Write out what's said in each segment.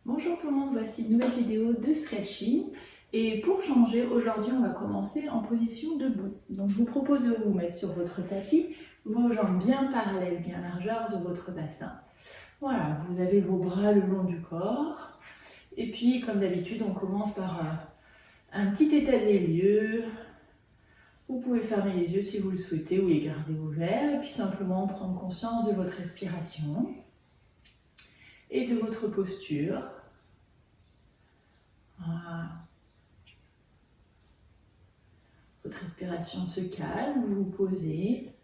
Bonjour tout le monde, voici une nouvelle vidéo de stretching. Et pour changer, aujourd'hui on va commencer en position debout. Donc je vous propose de vous mettre sur votre tapis, vos jambes bien parallèles, bien largeur de votre bassin. Voilà, vous avez vos bras le long du corps. Et puis comme d'habitude, on commence par un petit état des lieux. Vous pouvez fermer les yeux si vous le souhaitez ou les garder ouverts. Et puis simplement prendre conscience de votre respiration et de votre posture. Voilà. Votre respiration se calme, vous vous posez.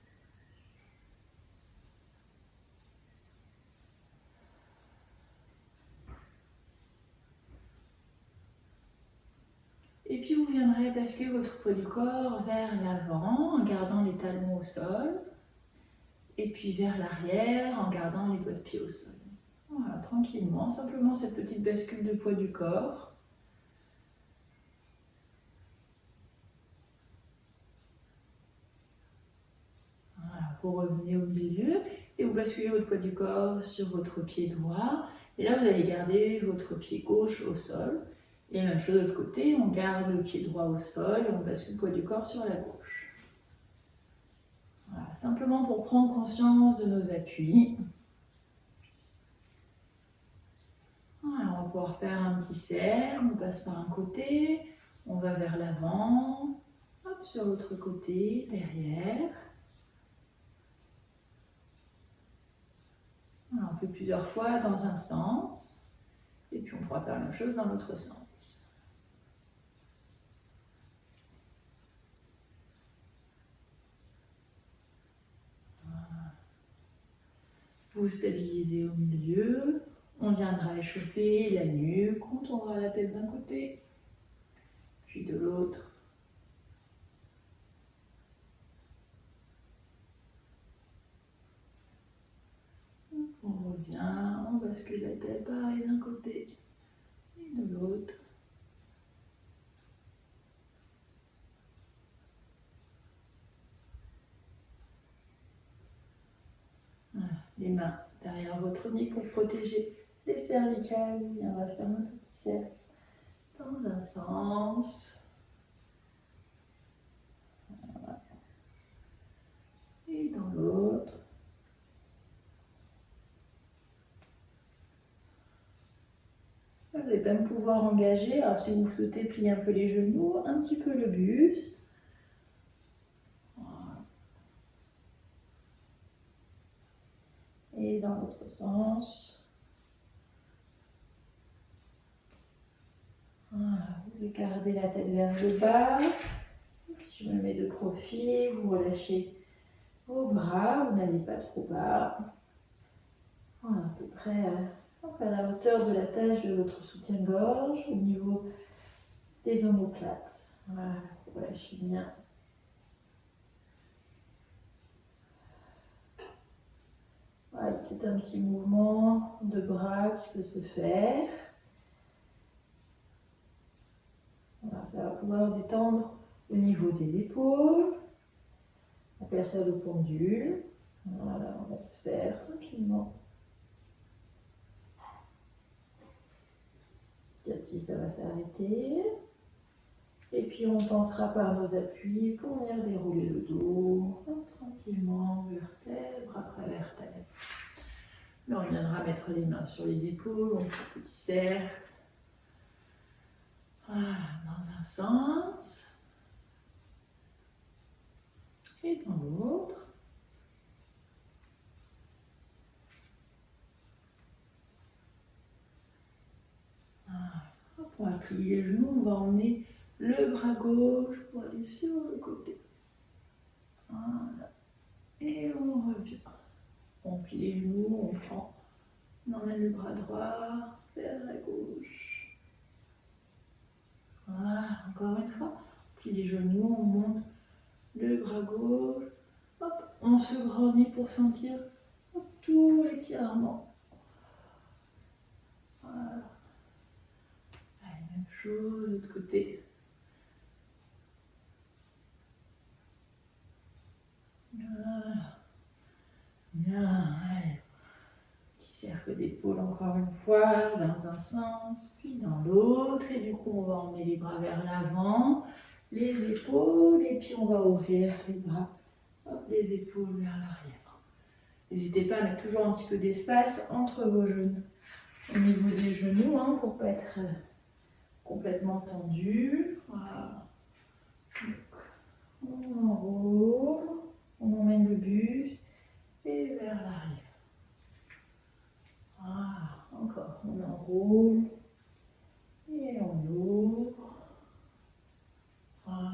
Et puis vous viendrez basculer votre poids du corps vers l'avant en gardant les talons au sol. Et puis vers l'arrière en gardant les doigts de pied au sol. Voilà, tranquillement, simplement cette petite bascule de poids du corps. Voilà, vous revenez au milieu et vous basculez votre poids du corps sur votre pied droit. Et là, vous allez garder votre pied gauche au sol. Et même chose de l'autre côté, on garde le pied droit au sol et on bascule le poids du corps sur la gauche. Voilà, simplement pour prendre conscience de nos appuis. Voilà, on va pouvoir faire un petit cercle, on passe par un côté, on va vers l'avant, hop, sur l'autre côté, derrière. Voilà, on fait plusieurs fois dans un sens, et puis on pourra faire la même chose dans l'autre sens. Vous stabilisez au milieu, on viendra échauffer la nuque, on tournera la tête d'un côté, puis de l'autre. On revient, on bascule la tête pareil d'un côté et de l'autre. Les mains derrière votre nez pour protéger les cervicales. Et on va faire un petit cercle dans un sens. Voilà. Et dans l'autre. Vous allez même pouvoir engager, alors si vous souhaitez plier un peu les genoux, un petit peu le buste. Voilà. Et dans l'autre sens. Voilà, vous gardez la tête vers le bas. Si je me mets de profil, vous relâchez vos bras, vous n'allez pas trop bas. Voilà, à peu près à la hauteur de la tâche de votre soutien-gorge, au niveau des omoplates. Voilà, vous relâchez bien. Voilà, peut-être un petit mouvement de bras qui peut se faire. Voilà, ça va pouvoir détendre au niveau des épaules. On appelle ça le pendule. Voilà, on va se faire tranquillement. Petit à petit, ça va s'arrêter. Et puis, on pensera par nos appuis pour venir dérouler le dos. Tranquillement, vertèbre après vertèbre. Là, on viendra mettre les mains sur les épaules, on fait un petit cercle. Voilà, dans un sens. Et dans l'autre. On va plier les genoux, on va emmener le bras gauche pour aller sur le côté. Voilà. Et on revient. On plie les genoux, on emmène le bras droit vers la gauche. Voilà, encore une fois. On plie les genoux, on monte le bras gauche. Hop, on se grandit pour sentir tout l'étirement. Voilà. Allez, même chose de l'autre côté. Voilà. Bien, allez. Petit cercle feu d'épaule encore une fois, dans un sens, puis dans l'autre. Et du coup, on va emmener les bras vers l'avant, les épaules, et puis on va ouvrir les bras, hop, les épaules vers l'arrière. N'hésitez pas à mettre toujours un petit peu d'espace entre vos genoux, au niveau des genoux, hein, pour ne pas être complètement tendu. Voilà. Donc, on enroule, on emmène le buste et vers l'arrière. Voilà, encore, on enroule et on ouvre. Voilà.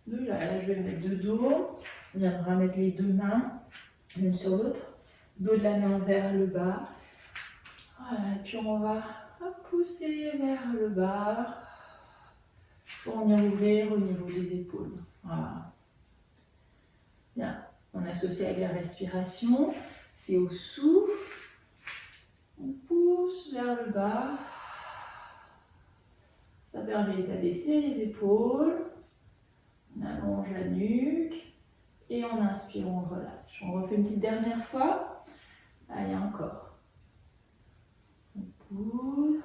Là, je vais le mettre de dos. On viendra mettre les deux mains l'une sur l'autre, dos de la main vers le bas. Voilà, et puis on va pousser vers le bas pour venir ouvrir au niveau des épaules. Voilà. Bien, on associe avec la respiration, c'est au souffle. On pousse vers le bas. Ça permet d'abaisser les épaules. On allonge la nuque. Et on inspire, on relâche. On refait une petite dernière fois. Allez, encore. On pousse.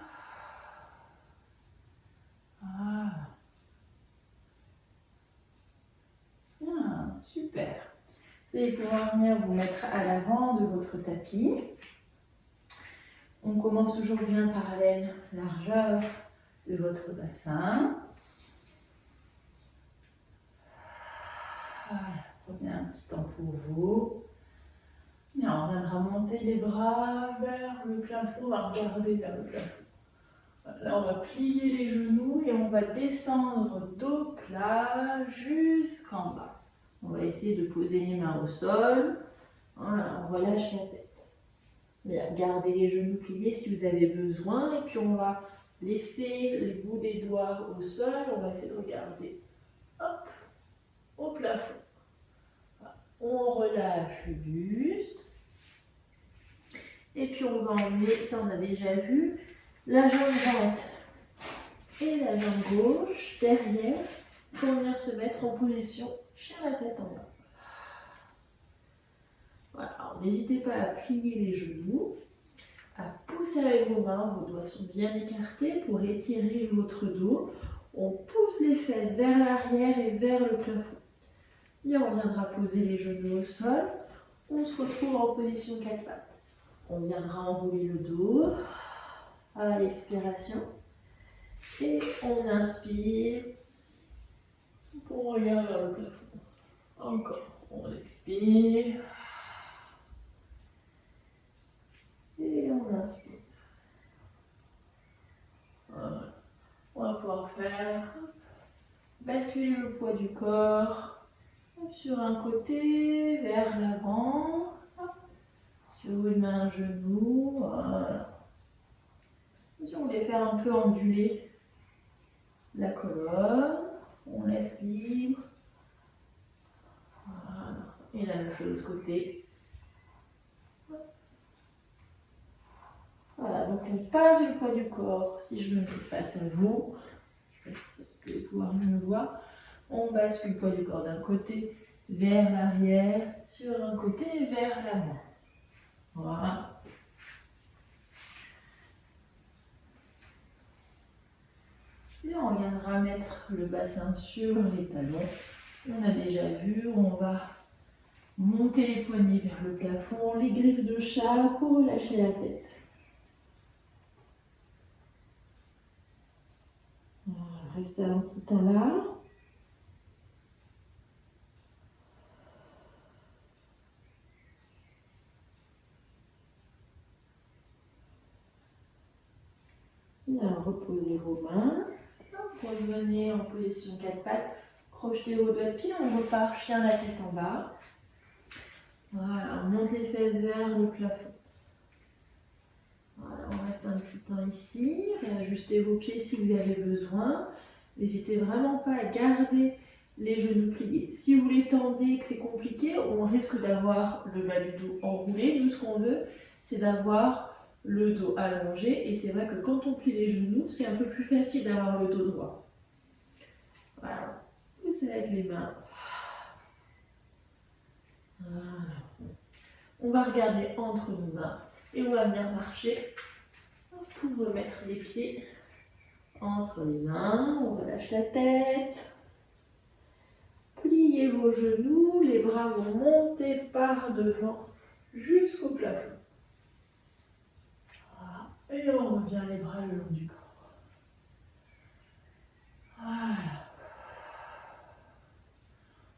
Voilà. Bien, super. Vous allez pouvoir venir vous mettre à l'avant de votre tapis. On commence toujours bien parallèle, largeur de votre bassin. Voilà, prenez un petit temps pour vous. Bien, on viendra monter les bras vers le plafond, on va regarder vers le plafond. Là, on va plier les genoux et on va descendre dos plat jusqu'en bas. On va essayer de poser les mains au sol. Voilà, on relâche la tête. Bien, gardez les genoux pliés si vous avez besoin. Et puis, on va laisser les bouts des doigts au sol. On va essayer de regarder. Hop, au plafond. On relâche le buste. Et puis, on va emmener, ça on a déjà vu, la jambe droite et la jambe gauche derrière pour venir se mettre en position chien la tête en bas. Voilà, alors n'hésitez pas à plier les genoux, à pousser avec vos mains, vos doigts sont bien écartés pour étirer votre dos. On pousse les fesses vers l'arrière et vers le plafond. Et on viendra poser les genoux au sol. On se retrouve en position 4 pattes. On viendra enrouler le dos à l'expiration. Et on inspire pour regarder vers le plafond. Encore, on expire. Et on inspire. Voilà. On va pouvoir faire basculer le poids du corps sur un côté, vers l'avant, sur une main, un genou. Voilà. On les fait un peu onduler la colonne. On laisse libre. Voilà. Et la même chose de l'autre côté. Voilà, donc on passe le poids du corps. Si je me mets face à vous, je sais pas si vous allez pouvoir me voir, on bascule le poids du corps d'un côté vers l'arrière, sur un côté vers l'avant. Voilà. Et on viendra mettre le bassin sur les talons. On a déjà vu, on va monter les poignets vers le plafond, les griffes de chat pour relâcher la tête. Voilà, restez un petit temps là. Bien, reposez vos mains. Revenez en position 4 pattes. Crochetez vos doigts de pied. On repart chien la tête en bas. Voilà, on monte les fesses vers le plafond. Voilà, on reste un petit temps ici. Réajustez vos pieds si vous avez besoin. N'hésitez vraiment pas à garder les genoux pliés. Si vous les tendez et que c'est compliqué, on risque d'avoir le bas du dos enroulé. Nous, ce qu'on veut, c'est d'avoir le dos allongé. Et c'est vrai que quand on plie les genoux, c'est un peu plus facile d'avoir le dos droit. Voilà, poussez avec les mains. Voilà. On va regarder entre nos mains Et on va venir marcher pour remettre les pieds entre les mains. On relâche la tête. Pliez vos genoux, les bras vont monter par devant jusqu'au plafond. Voilà. Et on revient les bras le long du corps. Voilà.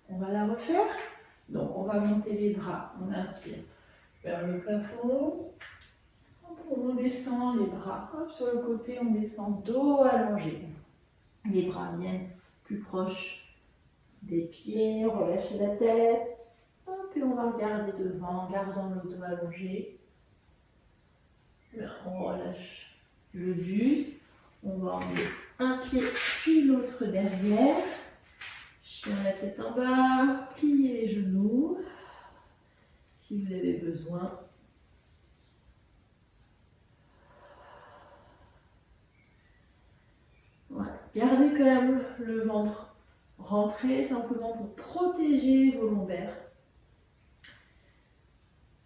On va la refaire. Donc on va monter les bras. On inspire vers le plafond. On descend les bras. Hop, sur le côté, on descend dos allongé. Les bras viennent plus proches des pieds, relâchez la tête. Hop, et on va regarder devant, en gardant le dos allongé. Bien, on relâche le buste. On va emmener un pied puis l'autre derrière. Chien la tête en bas. Pliez les genoux. Si vous avez besoin. Voilà. Gardez quand même le ventre rentré, simplement pour protéger vos lombaires.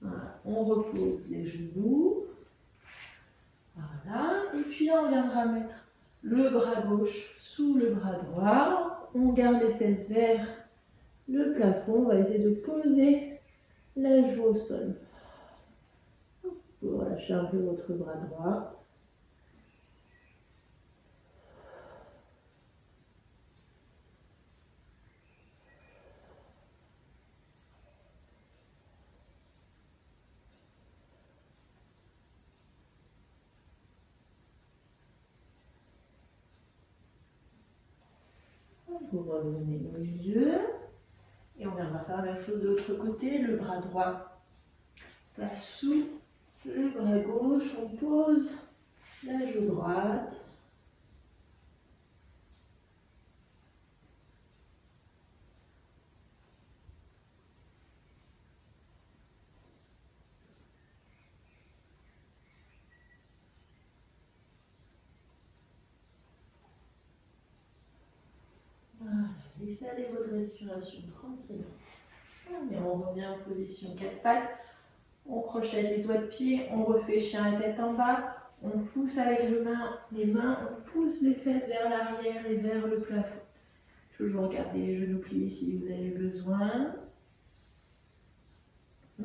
Voilà. On repose les genoux. Voilà. Et puis là, on viendra mettre le bras gauche sous le bras droit. On garde les fesses vers le plafond. On va essayer de poser la joue au sol. Vous relâchez un peu votre bras droit. Vous revenez au milieu. Et on viendra faire la même chose de l'autre côté. Le bras droit passe sous le bras gauche. On pose la joue droite. Voilà. Laissez aller votre respiration tranquille. Et on revient en position 4 pattes. On crochette les doigts de pied, on refait chien à tête en bas, on pousse avec les mains, on pousse les fesses vers l'arrière et vers le plafond. Toujours garder les genoux pliés si vous avez besoin.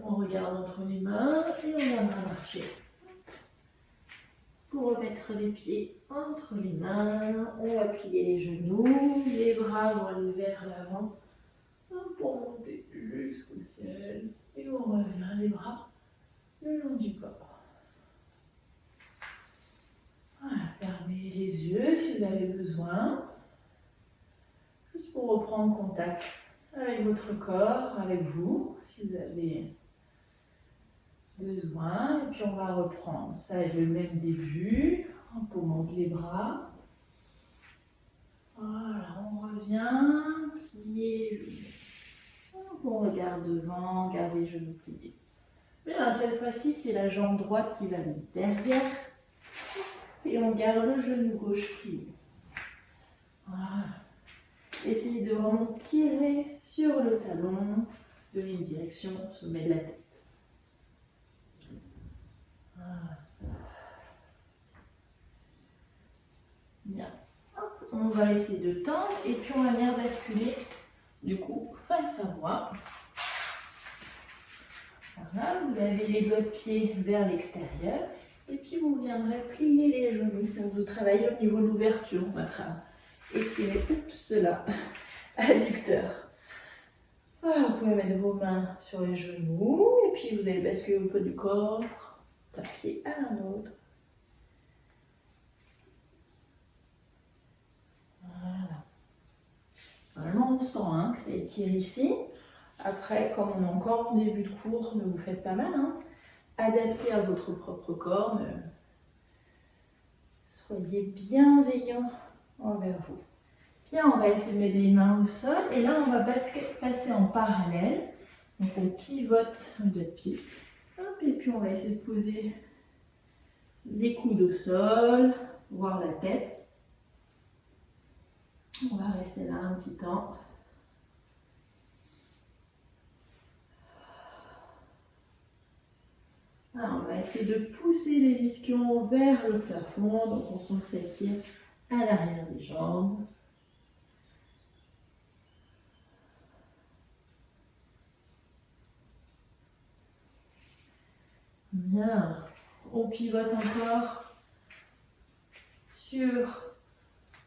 On regarde entre les mains et on viendra marcher. Pour remettre les pieds entre les mains, on va plier les genoux, les bras vont aller vers l'avant pour monter jusqu'au ciel. Et on revient les bras le long du corps. Voilà, fermez les yeux si vous avez besoin. Juste pour reprendre contact avec votre corps, avec vous, si vous avez besoin. Et puis on va reprendre ça avec le même début. On monte les bras. Voilà, on revient, plier les genoux. On regarde devant, gardez les genoux pliés. Bien, cette fois-ci, c'est la jambe droite qui va mettre derrière. Et on garde le genou gauche plié. Voilà. Essayez de vraiment tirer sur le talon, donner une direction au sommet de la tête. Voilà. Bien. Hop, on va essayer de tendre et puis on va venir basculer du coup face à moi. Voilà, vous avez les doigts de pied vers l'extérieur et puis vous viendrez plier les genoux. Donc vous travaillez au niveau de l'ouverture, on va étirer, là, adducteur. Voilà, vous pouvez mettre vos mains sur les genoux et puis vous allez basculer au peu du corps, d'un pied à un autre. Voilà. Normalement on sent que ça étire ici. Après, comme on est encore en début de cours, ne vous faites pas mal. Adaptez à votre propre corps. Soyez bienveillants envers vous. Bien, on va essayer de mettre les mains au sol. Et là, on va passer en parallèle. Donc, on pivote le doigt de pied. Hop, et puis, on va essayer de poser les coudes au sol, voir la tête. On va rester là un petit temps. Alors, on va essayer de pousser les ischions vers le plafond. Donc, on sent que ça tire à l'arrière des jambes. Bien. On pivote encore sur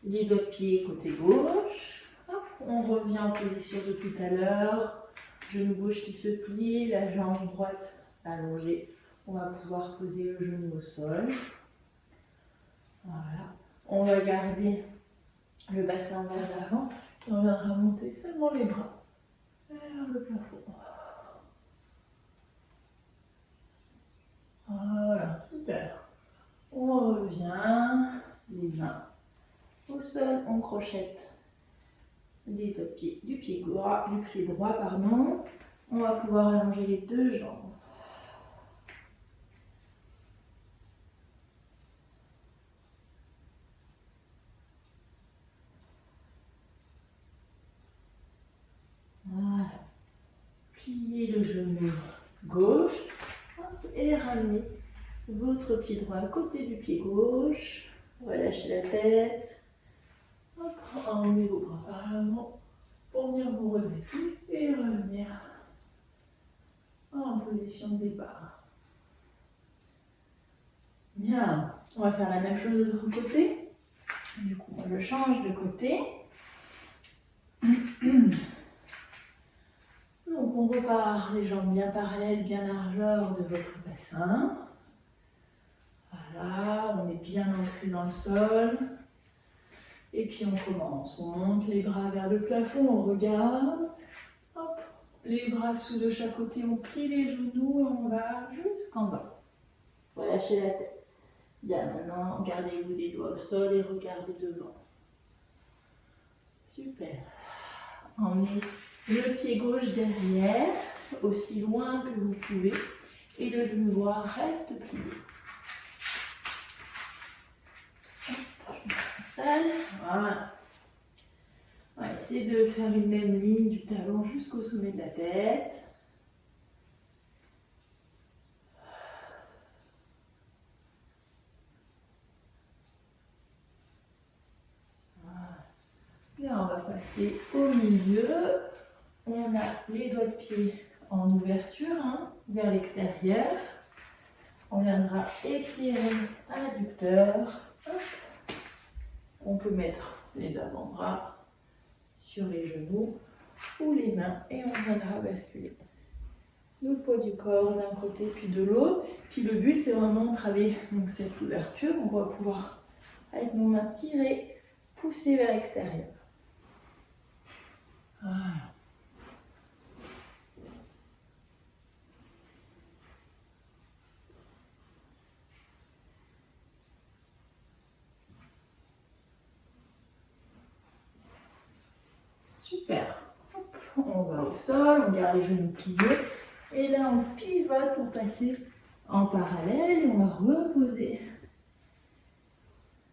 les doigts de pied côté gauche. Hop, on revient en position de tout à l'heure. Genou gauche qui se plie, la jambe droite allongée. On va pouvoir poser le genou au sol. Voilà. On va garder le bassin vers l'avant. Et on viendra monter seulement les bras vers le plafond. Voilà, super. On revient, les mains au sol, on crochette les doigts de pied du pied droit, pardon. On va pouvoir allonger les deux jambes. Voilà. Pliez le genou gauche et ramenez votre pied droit à côté du pied gauche. Relâchez la tête. Hop, emmenez vos bras par l'avant pour venir vous relever et revenir en position de départ. Bien, on va faire la même chose de l'autre côté. Du coup, je change de côté. Donc, on repart les jambes bien parallèles, bien largeur de votre bassin. Voilà, on est bien ancré dans le sol. Et puis on commence, on monte les bras vers le plafond, on regarde. Hop, les bras sous de chaque côté, on plie les genoux et on va jusqu'en bas. Relâchez la tête. Bien, maintenant, gardez-vous des doigts au sol et regardez devant. Super. Emmenez le pied gauche derrière, aussi loin que vous pouvez. Et le genou droit reste plié. Voilà. On va essayer de faire une même ligne du talon jusqu'au sommet de la tête. Voilà. Là, on va passer au milieu. On a les doigts de pied en ouverture, vers l'extérieur. On viendra étirer l'adducteur. On peut mettre les avant-bras sur les genoux ou les mains et on viendra basculer le poids du corps d'un côté puis de l'autre. Puis le but c'est vraiment de travailler donc, cette ouverture. On va pouvoir avec nos mains tirer, pousser vers l'extérieur. Voilà. Super. Hop, on va au sol, on garde les genoux pliés. Et là, on pivote pour passer en parallèle. Et on va reposer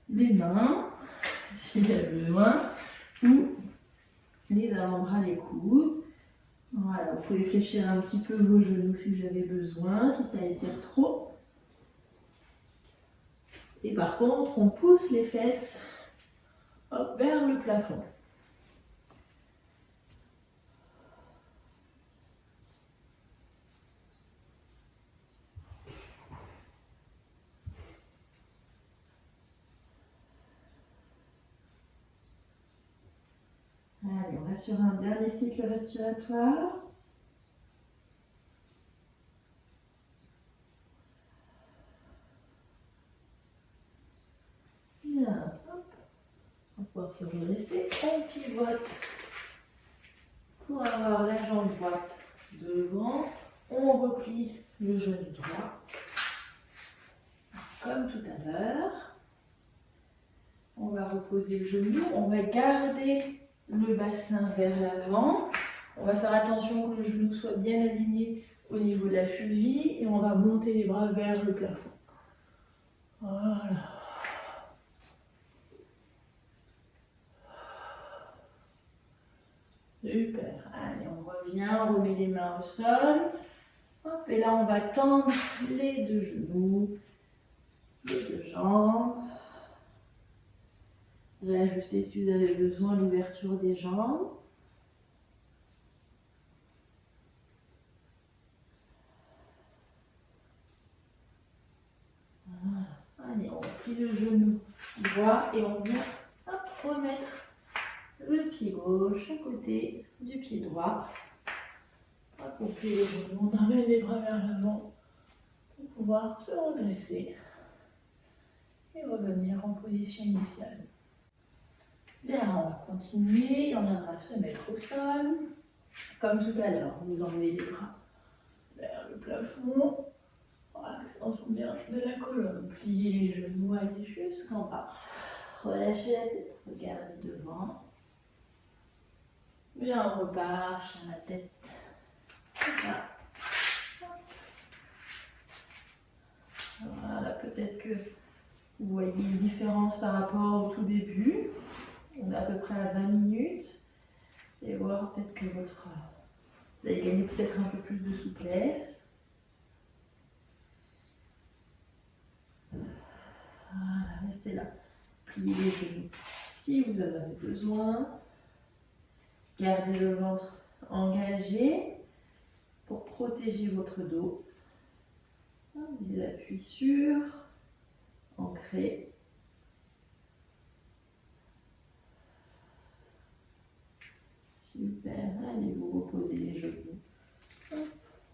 les mains, s'il y a besoin, ou les avant-bras, les coudes. Voilà, vous pouvez fléchir un petit peu vos genoux si vous avez besoin, si ça étire trop. Et par contre, on pousse les fesses hop, vers le plafond. Allez, on va sur un dernier cycle respiratoire. Bien, hop. On va pouvoir se redresser. On pivote pour avoir la jambe droite devant. On replie le genou droit. Comme tout à l'heure. On va reposer le genou. On va garder le bassin vers l'avant. On va faire attention que le genou soit bien aligné au niveau de la cheville et on va monter les bras vers le plafond. Voilà. Super. Allez, on revient, on remet les mains au sol. Hop. Et là, on va tendre les deux genoux, les deux jambes. Réajustez si vous avez besoin l'ouverture des jambes. Allez, on plie le genou droit et on vient remettre le pied gauche à côté du pied droit. On plie le genou, on amène les bras vers l'avant pour pouvoir se redresser et revenir en position initiale. Bien, on va continuer, on viendra se mettre au sol. Comme tout à l'heure, vous enlevez les bras vers le plafond. Extension bien de la colonne. Pliez les genoux, allez jusqu'en bas. Relâchez la tête, regardez devant. Bien, on repart, chien la tête. Voilà. Voilà, peut-être que vous voyez une différence par rapport au tout début. On est à peu près à 20 minutes. Et voir peut-être que vous avez gagné peut-être un peu plus de souplesse. Voilà, restez là. Pliez les genoux si vous en avez besoin. Gardez le ventre engagé pour protéger votre dos. Des appuis sûrs, ancrés. Super, allez vous reposer les genoux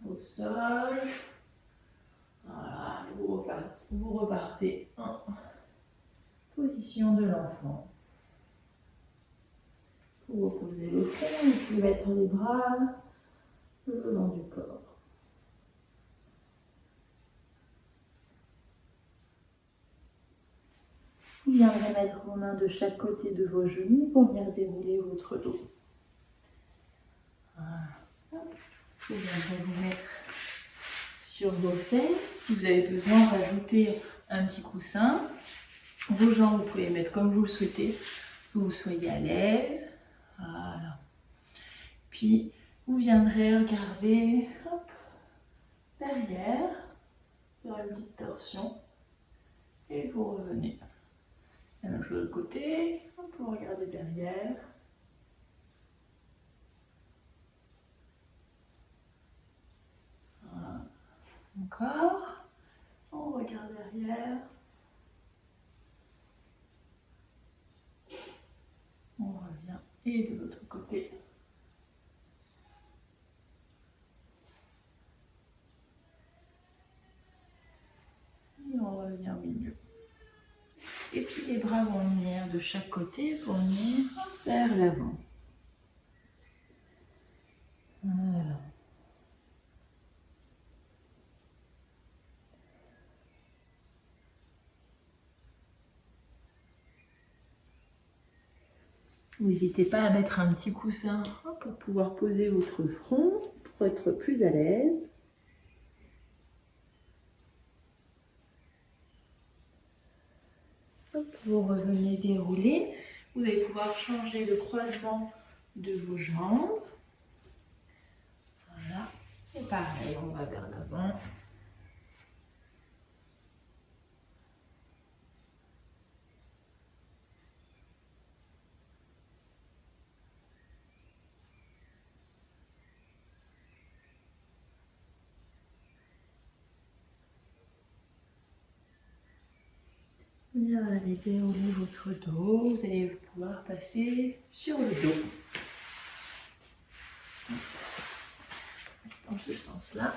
au sol. Voilà, vous repartez en position de l'enfant. Vous reposez le front et puis mettre les bras le long du corps. Vous viendrez mettre vos mains de chaque côté de vos genoux pour venir dérouler votre dos. Voilà. Vous viendrez vous mettre sur vos fesses. Si vous avez besoin, rajouter un petit coussin. Vos jambes, vous pouvez les mettre comme vous le souhaitez, que vous soyez à l'aise. Voilà. Puis, vous viendrez regarder derrière, faire une petite torsion. Et vous revenez. La même chose de l'autre côté, vous regardez derrière. Voilà. Encore. On regarde derrière. On revient. Et de l'autre côté. Et on revient au milieu. Et puis les bras vont venir de chaque côté pour venir vers l'avant. Voilà. N'hésitez pas à mettre un petit coussin pour pouvoir poser votre front, pour être plus à l'aise. Vous revenez dérouler. Vous allez pouvoir changer le croisement de vos jambes. Voilà. Et pareil, on va vers l'avant. Bien, allez dérouler votre dos. Vous allez pouvoir passer sur le dos. Dans ce sens-là.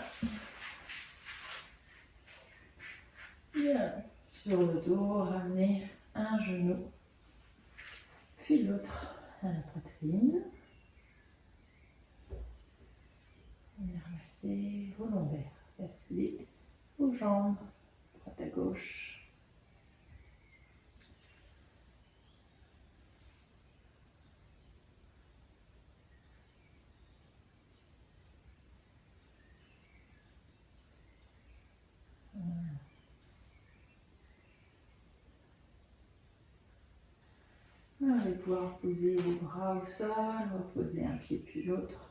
Bien, sur le dos, ramenez un genou, puis l'autre à la poitrine. Venez ramasser vos lombaires, basculer vos jambes, droite à gauche. Vous allez pouvoir poser les bras au sol, reposer un pied puis l'autre,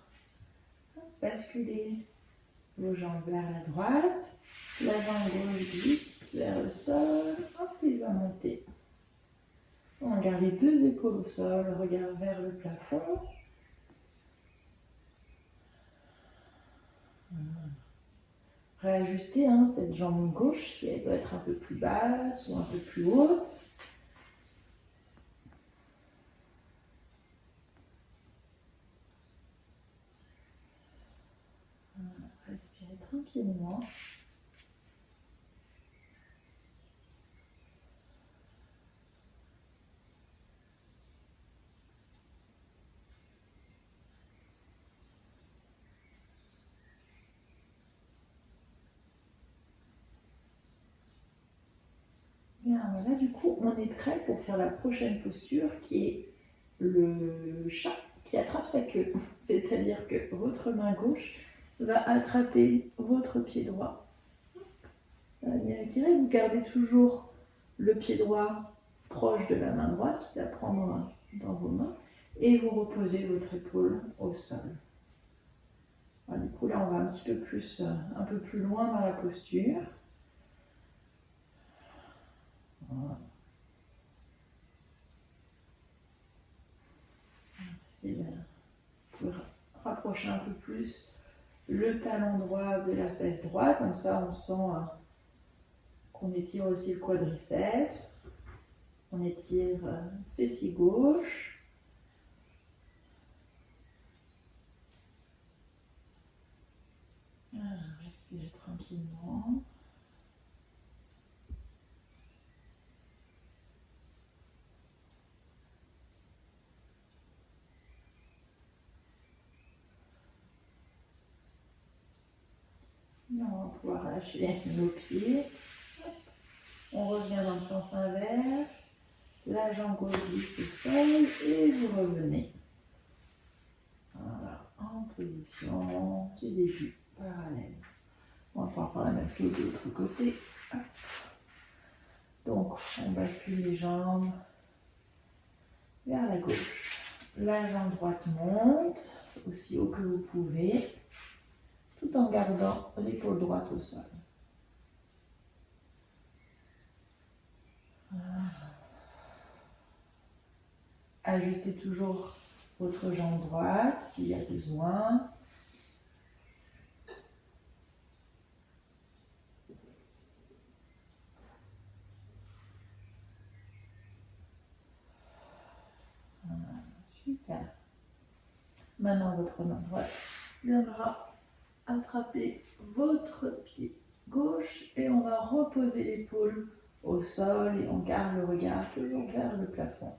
basculer vos jambes vers la droite. La jambe gauche glisse vers le sol. Hop, il va monter. On garde les deux épaules au sol, regard vers le plafond. Réajuster cette jambe gauche si elle doit être un peu plus basse ou un peu plus haute. Respirez tranquillement. Bien, là du coup, on est prêt pour faire la prochaine posture qui est le chat qui attrape sa queue. C'est-à-dire que votre main gauche va attraper votre pied droit. Bien étiré, vous gardez toujours le pied droit proche de la main droite, quitte à prendre dans vos mains, et vous reposez votre épaule au sol. Alors, du coup, là, on va un petit peu plus, un peu plus loin dans la posture. Voilà. Et bien, vous pouvez rapprocher un peu plus le talon droit de la fesse droite, comme ça on sent qu'on étire aussi le quadriceps, on étire le fessier gauche. Respirez tranquillement. Et on va pouvoir lâcher nos pieds. On revient dans le sens inverse. La jambe gauche glisse au sol et vous revenez. Voilà, en position du début, parallèle. On va pouvoir faire la même chose de l'autre côté. Donc, on bascule les jambes vers la gauche. La jambe droite monte, aussi haut que vous pouvez, tout en gardant l'épaule droite au sol. Ajustez toujours votre jambe droite s'il y a besoin. Voilà, super. Maintenant, votre main droite viendra attraper votre pied gauche et on va reposer l'épaule au sol et on garde le regard toujours vers le plafond.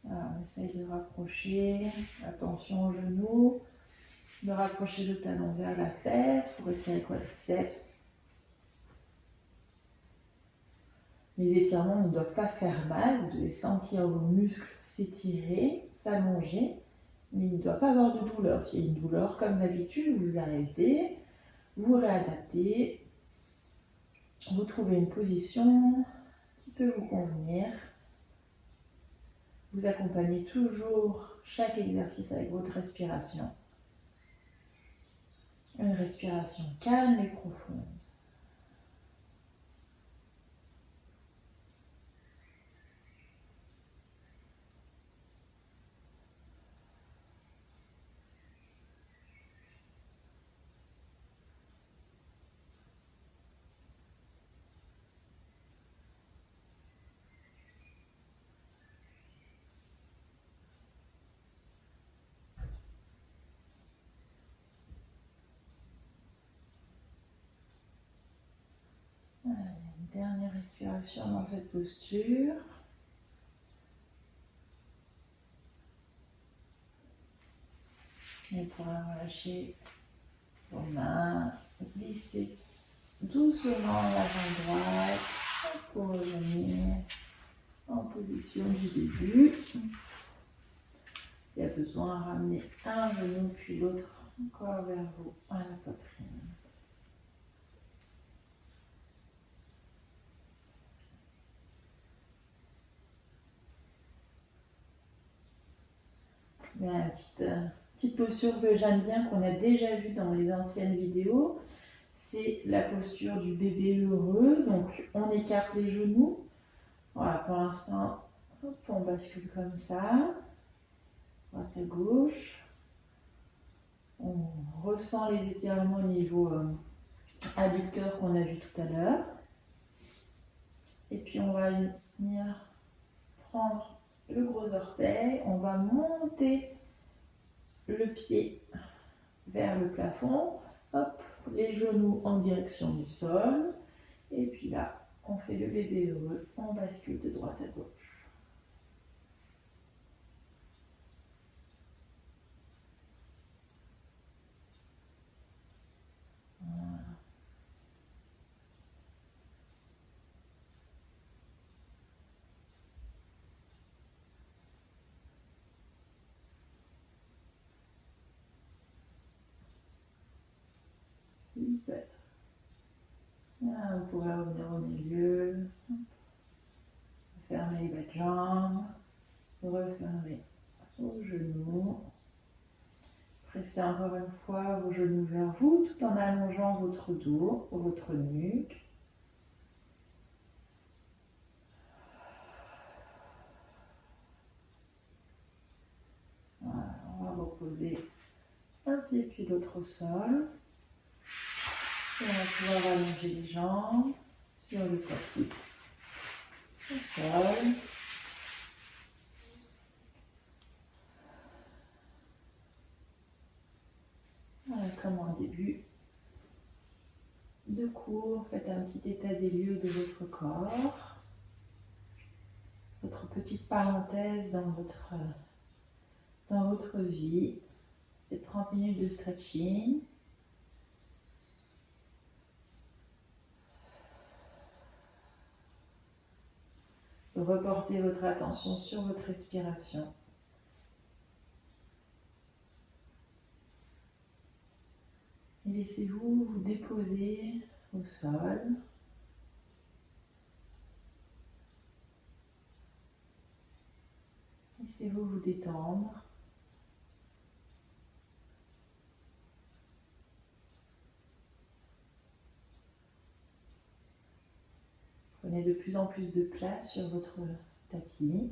Alors, on essaye de rapprocher, attention aux genoux, de rapprocher le talon vers la fesse pour étirer le quadriceps. Les étirements ne doivent pas faire mal, vous devez sentir vos muscles s'étirer, s'allonger, mais il ne doit pas avoir de douleur. S'il y a une douleur, comme d'habitude, vous arrêtez, vous réadaptez, vous trouvez une position qui peut vous convenir. Vous accompagnez toujours chaque exercice avec votre respiration. Une respiration calme et profonde. Allez, une dernière respiration dans cette posture. Et pour relâcher vos mains, glissez doucement la jambe droite pour revenir en position du début. Il y a besoin de ramener un genou puis l'autre encore vers vous à la poitrine. Une petite posture que j'aime bien, qu'on a déjà vue dans les anciennes vidéos. C'est la posture du bébé heureux. Donc on écarte les genoux. Voilà, pour l'instant, on bascule comme ça. Droite à gauche. On ressent les étirements au niveau adducteur qu'on a vu tout à l'heure. Et puis on va venir prendre le gros orteil. On va monter le pied vers le plafond. Hop, les genoux en direction du sol. Et puis là, on fait le bébé heureux. On bascule de droite à gauche. Super. Là, vous pouvez revenir au milieu. Fermez les bas de jambes. Refermez vos genoux. Pressez encore une fois vos genoux vers vous tout en allongeant votre dos, votre nuque. Voilà, on va reposer un pied puis l'autre au sol. Et on va pouvoir allonger les jambes sur le tapis au sol. Voilà, comme en début de cours, faites un petit état des lieux de votre corps. Votre petite parenthèse dans votre vie. C'est 30 minutes de stretching. Reportez votre attention sur votre respiration. Et laissez-vous vous déposer au sol. Laissez-vous vous détendre. Prenez de plus en plus de place sur votre tapis.